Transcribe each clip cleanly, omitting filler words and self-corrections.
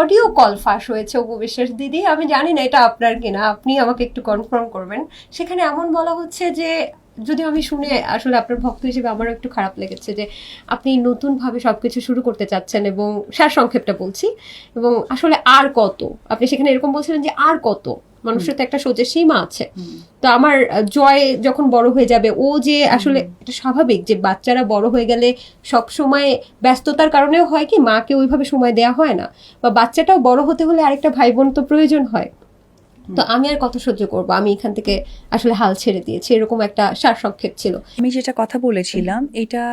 Audio call ফাঁস হয়েছে অপু বিশ্বাস দিদি, আমি জানি না এটা আপনার কিনা, আপনি আমাকে একটু কনফার্ম করবেন। সেখানে এমন বলা হচ্ছে যে, যদিও আমি শুনে আসলে আপনার ভক্ত হিসেবে আমারও একটু খারাপ লেগেছে, যে আপনি নতুন ভাবে সবকিছু শুরু করতে চাচ্ছেন, এবং সারসংক্ষেপটা বলছি, এবং আসলে আর কত, আপনি সেখানে এরকম বলছিলেন যে আর কত, মানুষের তো একটা সোজা সীমা আছে। তো আমার জয় যখন বড় হয়ে যাবে, ও যে আসলে এটা স্বাভাবিক যে বাচ্চারা বড় হয়ে গেলে সব সময় ব্যস্ততার কারণেও হয় কি মাকে ওইভাবে সময় দেয়া হয় না, বা বাচ্চাটাও বড় হতে হলে আরেকটা ভাই বোন তো প্রয়োজন হয়। তো আমি আর কত সহ্য করবো, আমি এখান থেকে আসলে হাল ছেড়ে দিয়েছি, এরকম একটা সারসংক্ষেপ ছিল। আমি যেটা কথা বলেছিলাম এটা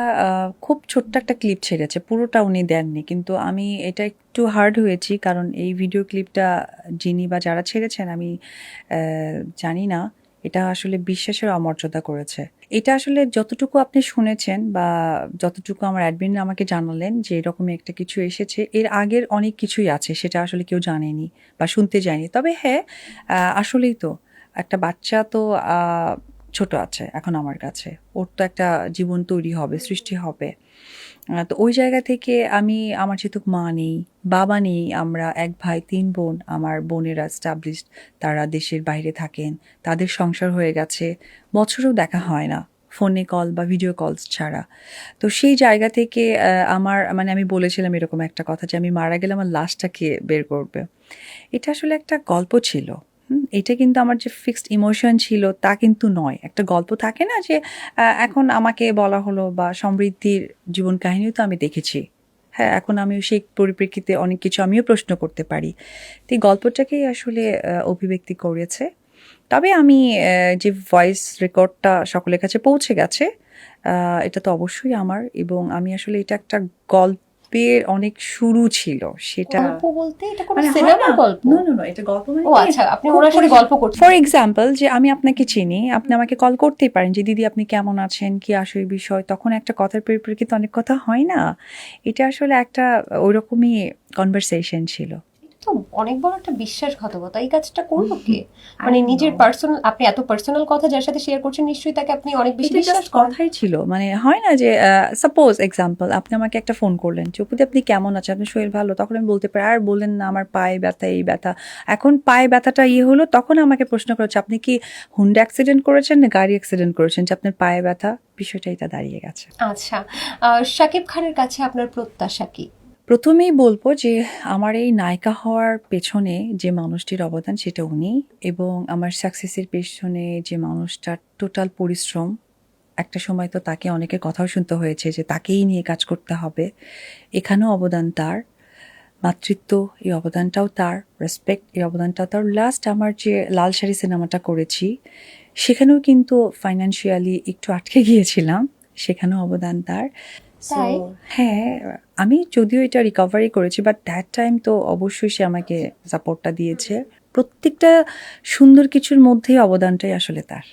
খুব ছোট্ট একটা ক্লিপ ছেড়েছে, পুরোটা উনি দেননি, কিন্তু আমি এটা একটু হার্ড হয়েছি কারণ এই ভিডিও ক্লিপটা যিনি বা যারা ছেড়েছেন আমি জানি না, এটা আসলে বিশ্বাসের অমর্যাদা করেছে। এটা আসলে যতটুকু আপনি শুনেছেন বা যতটুকু আমার অ্যাডমিন আমাকে জানালেন যে এরকমই একটা কিছু এসেছে, এর আগের অনেক কিছুই আছে সেটা আসলে কেউ জানেনি বা শুনতে যায়নি। তবে হ্যাঁ, আসলেই তো একটা বাচ্চা তো ছোট আছে এখন আমার কাছে, ওর তো একটা জীবন তৈরি হবে, সৃষ্টি হবে। তো ওই জায়গা থেকে আমি, আমার যেহেতু মা নেই, বাবা নেই, আমরা এক ভাই তিন বোন, আমার বোনেরা এস্টাবলিশড, তারা দেশের বাইরে থাকেন, তাদের সংসার হয়ে গেছে, বছরেও দেখা হয় না ফোনে কল বা ভিডিও কলস ছাড়া। তো সেই জায়গা থেকে আমার মানে আমি বলেছিলাম এরকম একটা কথা যে আমি মারা গেলে আমার লাশটা কে বের করবে। এটা আসলে একটা গল্প ছিল। এটা কিন্তু আমার যে ফিক্সড ইমোশন ছিল তা কিন্তু নয়। একটা গল্প থাকে না যে এখন আমাকে বলা হলো, বা সমৃদ্ধির জীবন কাহিনীও তো আমি দেখেছি। হ্যাঁ, এখন আমিও সেই পরিপ্রেক্ষিতে অনেক কিছু আমিও প্রশ্ন করতে পারি। তো এই গল্পটাকেই আসলে অভিব্যক্তি করেছে। তবে আমি যে ভয়েস রেকর্ডটা সকলের কাছে পৌঁছে গেছে, এটা তো অবশ্যই আমার, এবং আমি আসলে এটা একটা গল্পের অনেক শুরু ছিল সেটা। গল্প বলতে এটা কোনো মানে হয় সিনেমা না, গল্প? নো নো নো, এটা গল্প মানে ও কি, আচ্ছা, আপনি ওনার সাথে গল্প করছেন। ফর এক্সাম্পল যে আমি আপনাকে চিনি, আপনি আমাকে কল করতেই পারেন যে দিদি আপনি কেমন আছেন, কি আসলে বিষয়, তখন একটা কথার পরিপ্রেক্ষিতে অনেক কথা হয় না। এটা আসলে একটা ওইরকমই কনভারসেশন ছিল। তো অনেক বড় একটা বিশ্বাসঘাতকতা, এই কাজটা করলো কে? মানে নিজের পার্সোনাল, আপনি এত পার্সোনাল কথা যার সাথে শেয়ার করছেন, নিশ্চয়ই তাকে আপনি অনেক বেশি এটা বিশ্বাস জাস্ট করেন। কথাই ছিল, মানে হয় না যে সাপোজ এক্সাম্পল আপনি আমাকে একটা ফোন করলেন যে অপুদি আপনি কেমন আছেন, আপনার শরীর ভালো, তখন আমি বলতে পারি আর বললেন না আমার পায়ে ব্যথা, এই ব্যথা। এখন পায়ে ব্যথাটা হলো, তখন আমাকে প্রশ্ন করেছে আপনি কি হুন্ডা অ্যাক্সিডেন্ট করেছেন না গাড়ি অ্যাক্সিডেন্ট করেছেন যে আপনার পায়ে ব্যথা, বিষয়টা এটা দাঁড়িয়ে গেছে। আচ্ছা, শাকিব খানের কাছে আপনার প্রত্যাশা কি? প্রথমেই বলবো যে আমার এই নায়িকা হওয়ার পেছনে যে মানুষটির অবদান সেটা উনি, এবং আমার সাকসেসের পেছনে যে মানুষটার টোটাল পরিশ্রম। একটা সময় তো তাকে অনেকের কথাও শুনতে হয়েছে যে তাকেই নিয়ে কাজ করতে হবে, এখানেও অবদান তার। মাতৃত্ব, এই অবদানটাও তার। রেসপেক্ট, এই অবদানটাও তার। লাস্ট আমার যে লাল শাড়ি সিনেমাটা করেছি সেখানেও কিন্তু ফাইন্যান্সিয়ালি একটু আটকে গিয়েছিলাম, সেখানেও অবদান তার। তাই? হ্যাঁ, আমি যদিও এটা রিকভারি করেছি, বাট দ্যাট টাইম তো অবশ্যই সে আমাকে সাপোর্টটা দিয়েছে। প্রত্যেকটা সুন্দর কিছুর মধ্যেই অবদানটাই আসলে তার।